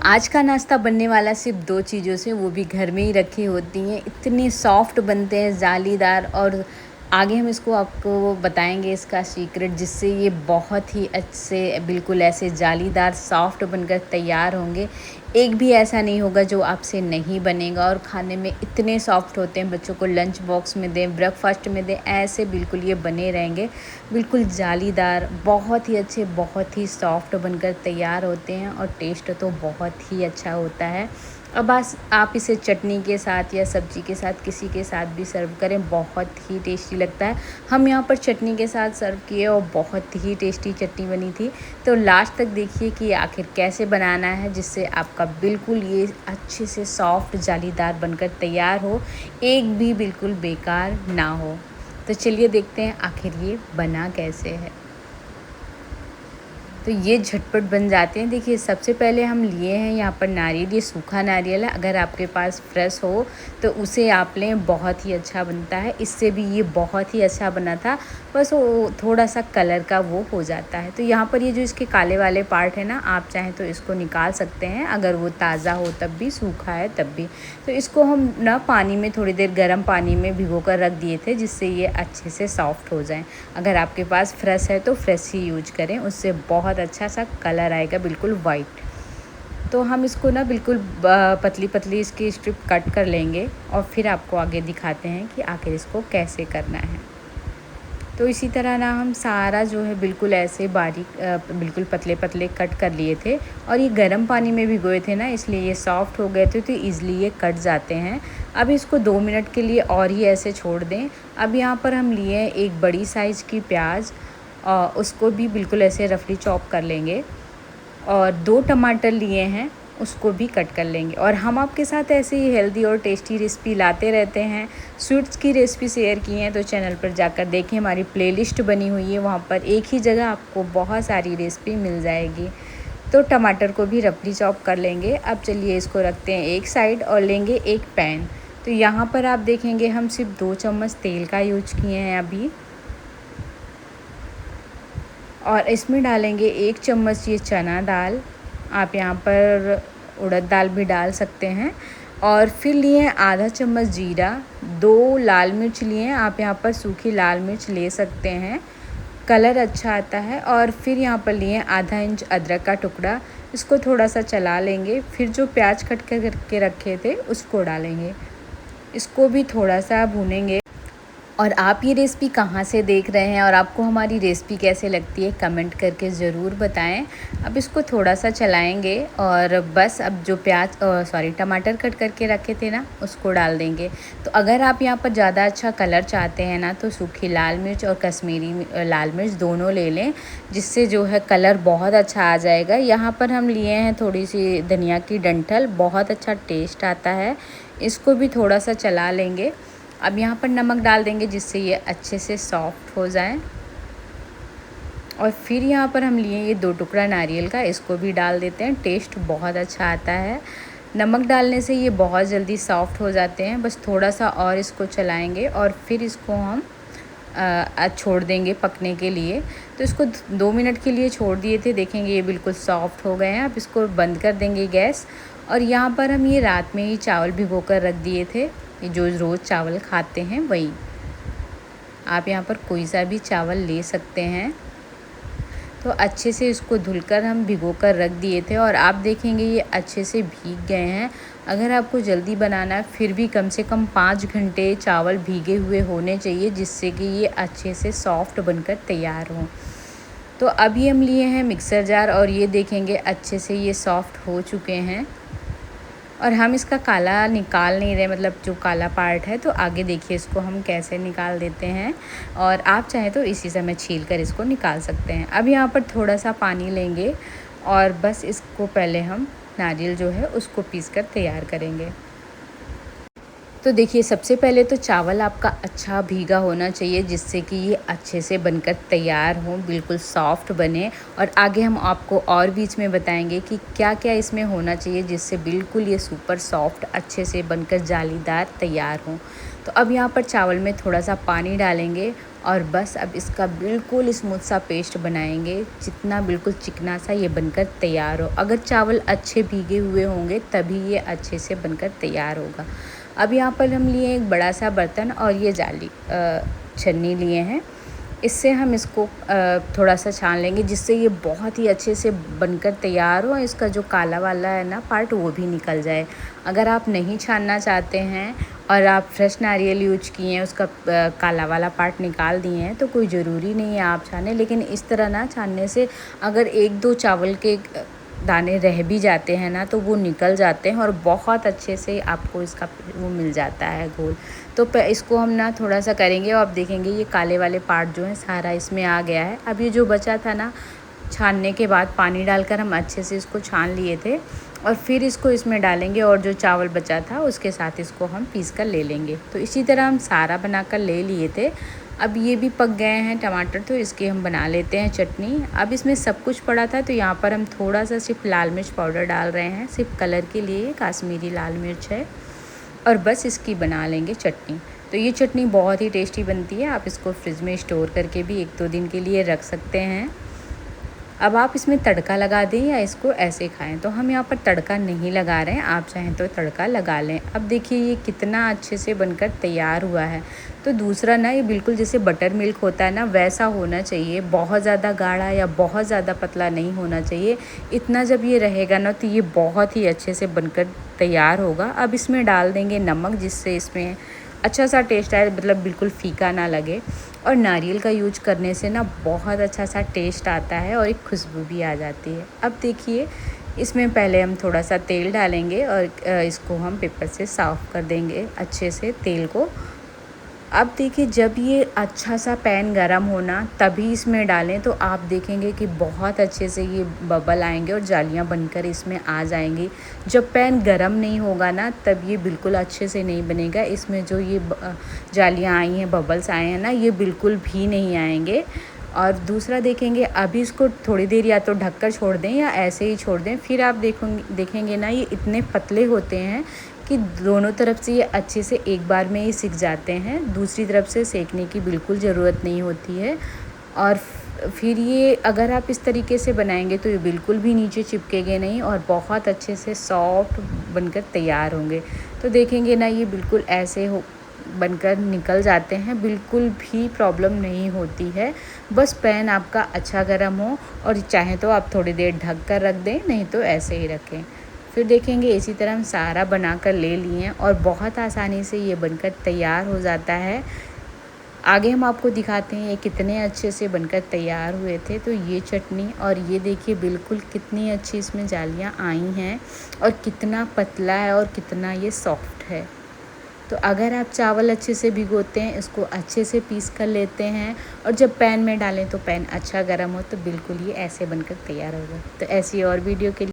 आज का नाश्ता बनने वाला सिर्फ 2 चीज़ों से, वो भी घर में ही रखी होती हैं। इतने सॉफ्ट बनते हैं, जालीदार, और आगे हम इसको आपको बताएँगे इसका सीक्रेट, जिससे ये बहुत ही अच्छे बिल्कुल ऐसे जालीदार सॉफ्ट बनकर तैयार होंगे। एक भी ऐसा नहीं होगा जो आपसे नहीं बनेगा, और खाने में इतने सॉफ्ट होते हैं, बच्चों को लंच बॉक्स में दें, ब्रेकफ़ास्ट में दें, ऐसे बिल्कुल ये बने रहेंगे। बिल्कुल जालीदार, बहुत ही अच्छे, बहुत ही सॉफ्ट बनकर तैयार होते हैं, और टेस्ट तो बहुत ही अच्छा होता है। अब बस आप इसे चटनी के साथ या सब्ज़ी के साथ, किसी के साथ भी सर्व करें, बहुत ही टेस्टी लगता है। हम यहाँ पर चटनी के साथ सर्व किए और बहुत ही टेस्टी चटनी बनी थी। तो लास्ट तक देखिए कि आखिर कैसे बनाना है, जिससे आपका बिल्कुल ये अच्छे से सॉफ्ट जालीदार बनकर तैयार हो, एक भी बिल्कुल बेकार ना हो। तो चलिए देखते हैं आखिर ये बना कैसे है। तो ये झटपट बन जाते हैं। देखिए, सबसे पहले हम लिए हैं यहाँ पर नारियल, ये सूखा नारियल है। अगर आपके पास फ्रेश हो तो उसे आप लें, बहुत ही अच्छा बनता है। इससे भी ये बहुत ही अच्छा बना था, बस वो थोड़ा सा कलर का वो हो जाता है। तो यहाँ पर ये जो इसके काले वाले पार्ट है ना, आप चाहें तो इसको निकाल सकते हैं, अगर वो ताज़ा हो तब भी, सूखा है तब भी। तो इसको हम ना पानी में थोड़ी देर गर्म पानी में भिगो कर रख दिए थे, जिससे ये अच्छे से सॉफ्ट हो जाएँ। अगर आपके पास फ्रेश है तो फ्रेश ही यूज करें, उससे बहुत अच्छा सा कलर आएगा, बिल्कुल वाइट। तो हम इसको ना बिल्कुल पतली पतली इसकी स्ट्रिप कट कर लेंगे, और फिर आपको आगे दिखाते हैं कि आखिर इसको कैसे करना है। तो इसी तरह ना हम सारा जो है बिल्कुल ऐसे बारीक बिल्कुल पतले पतले कट कर लिए थे, और ये गर्म पानी में भिगोए थे ना, इसलिए ये सॉफ्ट हो गए थे, तो ईज़िली ये कट जाते हैं। अब इसको 2 मिनट के लिए और ही ऐसे छोड़ दें। अब यहाँ पर हम लिए हैं एक बड़ी साइज़ की प्याज, उसको भी बिल्कुल ऐसे रफली चॉप कर लेंगे, और 2 टमाटर लिए हैं, उसको भी कट कर लेंगे। और हम आपके साथ ऐसे ही हेल्दी और टेस्टी रेसिपी लाते रहते हैं। स्वीट्स की रेसिपी शेयर की हैं तो चैनल पर जाकर देखें, हमारी प्लेलिस्ट बनी हुई है, वहाँ पर एक ही जगह आपको बहुत सारी रेसिपी मिल जाएगी। तो टमाटर को भी रफली चॉप कर लेंगे। अब चलिए इसको रखते हैं एक साइड, और लेंगे एक पैन। तो यहाँ पर आप देखेंगे हम सिर्फ 2 चम्मच तेल का यूज किए हैं अभी, और इसमें डालेंगे 1 चम्मच ये चना दाल। आप यहाँ पर उड़द दाल भी डाल सकते हैं। और फिर लिए हैं आधा चम्मच जीरा, 2 लाल मिर्च लिए हैं, आप यहाँ पर सूखी लाल मिर्च ले सकते हैं, कलर अच्छा आता है। और फिर यहाँ पर लिए हैं आधा इंच अदरक का टुकड़ा, इसको थोड़ा सा चला लेंगे। फिर जो प्याज कट करके रखे थे उसको डालेंगे, इसको भी थोड़ा सा भूनेंगे। और आप ये रेसिपी कहाँ से देख रहे हैं, और आपको हमारी रेसिपी कैसे लगती है, कमेंट करके ज़रूर बताएं। अब इसको थोड़ा सा चलाएंगे, और बस अब जो टमाटर कट करके रखे थे ना, उसको डाल देंगे। तो अगर आप यहाँ पर ज़्यादा अच्छा कलर चाहते हैं ना, तो सूखी लाल मिर्च और कश्मीरी लाल मिर्च दोनों ले लें, जिससे जो है कलर बहुत अच्छा आ जाएगा। यहाँ पर हम लिए हैं थोड़ी सी धनिया की डंठल, बहुत अच्छा टेस्ट आता है। इसको भी थोड़ा सा चला लेंगे। अब यहाँ पर नमक डाल देंगे, जिससे ये अच्छे से सॉफ्ट हो जाए। और फिर यहाँ पर हम लिए ये 2 टुकड़ा नारियल का, इसको भी डाल देते हैं, टेस्ट बहुत अच्छा आता है। नमक डालने से ये बहुत जल्दी सॉफ्ट हो जाते हैं। बस थोड़ा सा और इसको चलाएंगे, और फिर इसको हम छोड़ देंगे पकने के लिए। तो इसको 2 मिनट के लिए छोड़ दिए थे, देखेंगे ये बिल्कुल सॉफ्ट हो गए हैं। अब इसको बंद कर देंगे गैस। और यहाँ पर हम ये रात में ही चावल भिगो कर रख दिए थे, जो रोज़ चावल खाते हैं वही। आप यहाँ पर कोई सा भी चावल ले सकते हैं। तो अच्छे से इसको धुलकर हम भिगो कर रख दिए थे, और आप देखेंगे ये अच्छे से भीग गए हैं। अगर आपको जल्दी बनाना है, फिर भी कम से कम 5 घंटे चावल भीगे हुए होने चाहिए, जिससे कि ये अच्छे से सॉफ्ट बनकर तैयार हों। तो अभी हम लिए हैं मिक्सर जार, और ये देखेंगे अच्छे से ये सॉफ्ट हो चुके हैं। और हम इसका काला निकाल नहीं रहे, मतलब जो काला पार्ट है। तो आगे देखिए इसको हम कैसे निकाल देते हैं, और आप चाहें तो इसी समय छील कर इसको निकाल सकते हैं। अब यहाँ पर थोड़ा सा पानी लेंगे, और बस इसको पहले हम नारियल जो है उसको पीस कर तैयार करेंगे। तो देखिए, सबसे पहले तो चावल आपका अच्छा भीगा होना चाहिए, जिससे कि ये अच्छे से बनकर तैयार हों, बिल्कुल सॉफ्ट बने। और आगे हम आपको और बीच में बताएंगे कि क्या क्या इसमें होना चाहिए, जिससे बिल्कुल ये सुपर सॉफ्ट अच्छे से बनकर जालीदार तैयार हों। तो अब यहाँ पर चावल में थोड़ा सा पानी डालेंगे और बस अब इसका बिल्कुल स्मूथ सा पेस्ट बनाएंगे, जितना बिल्कुल चिकना सा ये बनकर तैयार हो। अगर चावल अच्छे भीगे हुए होंगे तभी ये अच्छे से बनकर तैयार होगा। अब यहाँ पर हम लिए एक बड़ा सा बर्तन और ये जाली छन्नी लिए हैं। इससे हम इसको थोड़ा सा छान लेंगे, जिससे ये बहुत ही अच्छे से बनकर तैयार हो। इसका जो काला वाला है ना पार्ट, वो भी निकल जाए। अगर आप नहीं छानना चाहते हैं और आप फ्रेश नारियल यूज किए हैं, उसका काला वाला पार्ट निकाल दिए हैं, तो कोई ज़रूरी नहीं है आप छानें। लेकिन इस तरह ना छानने से अगर 1-2 चावल के दाने रह भी जाते हैं ना, तो वो निकल जाते हैं और बहुत अच्छे से आपको इसका वो मिल जाता है घोल। तो इसको हम ना थोड़ा सा करेंगे और आप देखेंगे ये काले वाले पार्ट जो है सारा इसमें आ गया है। अब ये जो बचा था ना, छानने के बाद पानी डालकर हम अच्छे से इसको छान लिए थे और फिर इसको इसमें डालेंगे और जो चावल बचा था उसके साथ इसको हम पीस कर ले लेंगे। तो इसी तरह हम सारा बनाकर ले लिए थे। अब ये भी पक गए हैं टमाटर, तो इसकी हम बना लेते हैं चटनी। अब इसमें सब कुछ पड़ा था, तो यहाँ पर हम थोड़ा सा सिर्फ लाल मिर्च पाउडर डाल रहे हैं, सिर्फ कलर के लिए। काश्मीरी लाल मिर्च है और बस इसकी बना लेंगे चटनी। तो ये चटनी बहुत ही टेस्टी बनती है। आप इसको फ्रिज में स्टोर करके भी 1-2 दिन के लिए रख सकते हैं। अब आप इसमें तड़का लगा दें या इसको ऐसे खाएं। तो हम यहाँ पर तड़का नहीं लगा रहे हैं, आप चाहें तो तड़का लगा लें। अब देखिए ये कितना अच्छे से बनकर तैयार हुआ है। तो दूसरा ना, ये बिल्कुल जैसे बटर मिल्क होता है ना, वैसा होना चाहिए। बहुत ज़्यादा गाढ़ा या बहुत ज़्यादा पतला नहीं होना चाहिए। इतना जब ये रहेगा ना, तो ये बहुत ही अच्छे से बनकर तैयार होगा। अब इसमें डाल देंगे नमक, जिससे इसमें अच्छा सा टेस्ट आए, मतलब बिल्कुल फीका ना लगे। और नारियल का यूज करने से ना बहुत अच्छा सा टेस्ट आता है और एक खुशबू भी आ जाती है। अब देखिए इसमें पहले हम थोड़ा सा तेल डालेंगे और इसको हम पेपर से साफ़ कर देंगे अच्छे से तेल को। अब देखिए जब ये अच्छा सा पैन गरम होना तभी इसमें डालें, तो आप देखेंगे कि बहुत अच्छे से ये बबल आएंगे और जालियाँ बनकर इसमें आ जाएंगी। जब पैन गरम नहीं होगा ना, तब ये बिल्कुल अच्छे से नहीं बनेगा। इसमें जो ये जालियाँ आई हैं, बबल्स आए हैं ना, ये बिल्कुल भी नहीं आएंगे। और दूसरा देखेंगे, अभी इसको थोड़ी देर या तो ढककर छोड़ दें या ऐसे ही छोड़ दें। फिर आप देखेंगे ना, ये इतने पतले होते हैं कि दोनों तरफ से ये अच्छे से एक बार में ही सिक जाते हैं। दूसरी तरफ से सेकने की बिल्कुल ज़रूरत नहीं होती है। और फिर ये अगर आप इस तरीके से बनाएंगे तो ये बिल्कुल भी नीचे चिपकेंगे नहीं और बहुत अच्छे से सॉफ्ट बनकर तैयार होंगे। तो देखेंगे ना, ये बिल्कुल ऐसे बनकर निकल जाते हैं, बिल्कुल भी प्रॉब्लम नहीं होती है। बस पैन आपका अच्छा गर्म हो और चाहें तो आप थोड़ी देर ढक कर रख दें, नहीं तो ऐसे ही रखें। फिर देखेंगे इसी तरह हम सारा बनाकर ले लिए हैं और बहुत आसानी से ये बनकर तैयार हो जाता है। आगे हम आपको दिखाते हैं ये कितने अच्छे से बनकर तैयार हुए थे। तो ये चटनी, और ये देखिए बिल्कुल कितनी अच्छी इसमें जालियाँ आई हैं और कितना पतला है और कितना ये सॉफ्ट है। तो अगर आप चावल अच्छे से भिगोते हैं, इसको अच्छे से पीस कर लेते हैं और जब पैन में डालें तो पैन अच्छा गर्म हो, तो बिल्कुल ये ऐसे बनकर तैयार होगा। तो ऐसी और वीडियो के लिए